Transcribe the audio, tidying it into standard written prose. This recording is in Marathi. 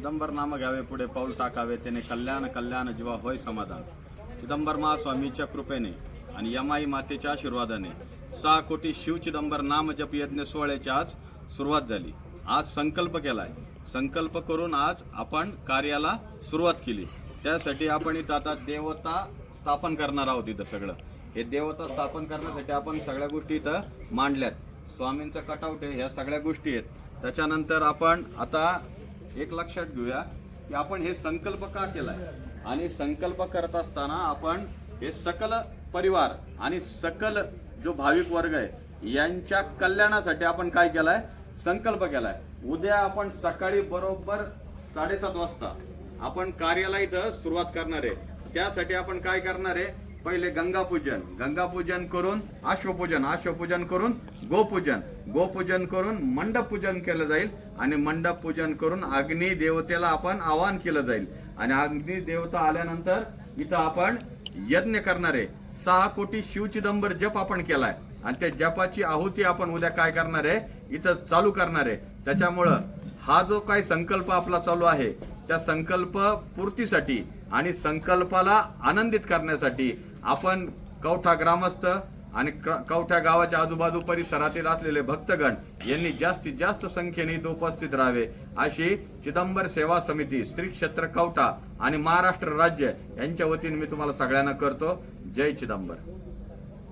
चिदंबर नाम घ्यावे पुढे पाऊल टाकावे त्याने कल्याण कल्याण जीवा होय समाधान। चिदंबर महास्वामीच्या कृपेने आणि यमाई मातेच्या आशीर्वादाने 6 कोटी शिव चिदंबर नाम जप यज्ञ सोहळ्याची आज सुरुवात झाली। आज संकल्प केलाय, संकल्प करून आज आपण कार्याला सुरुवात केली। त्यासाठी आपण इथं आता देवता स्थापन करणार आहोत। इथं सगळं हे देवता स्थापन करण्यासाठी आपण सगळ्या गोष्टी इथं मांडल्यात। स्वामींचं कटआउट आहे, ह्या सगळ्या गोष्टी आहेत। त्याच्यानंतर आपण आता एक लक्षात घेऊया की आपण हे संकल्प का केलाय आणि संकल्प करत असताना आपण हे सकल परिवार आणि सकल जो भाविक वर्ग आहे यांच्या कल्याणासाठी आपण काय केलाय, संकल्प केलाय। उद्या आपण सकाळी बरोबर 7:30 वाजता आपण कार्याला इथं सुरुवात करणार आहे। त्यासाठी आपण काय करणार आहे, पहिले गंगापूजन करून अश्वपूजन करून गोपूजन करून मंडप पूजन केलं जाईल आणि मंडप पूजन करून अग्नी देवतेला आपण आवाहन केलं जाईल आणि अग्नी देवता आल्यानंतर इथं आपण यज्ञ करणार आहे। 6 कोटी शिव चिदंबर जप आपण केलाय आणि त्या जपाची आहुती आपण उद्या काय करणार आहे, इथं चालू करणार आहे। त्याच्यामुळं हा जो काही संकल्प आपला चालू आहे त्या संकल्प पूर्तीसाठी आणि संकल्पाला आनंदित करण्यासाठी आपण कवठा ग्रामस्थ आणि कवठा गावाच्या आजूबाजू परिसरातील असलेले भक्तगण यांनी जास्तीत जास्त संख्येने इथे उपस्थित राहावे अशी चिदंबर सेवा समिती श्री क्षेत्र कवठा आणि महाराष्ट्र राज्य यांच्या वतीने मी तुम्हाला सगळ्यांना करतो। जय चिदंबर।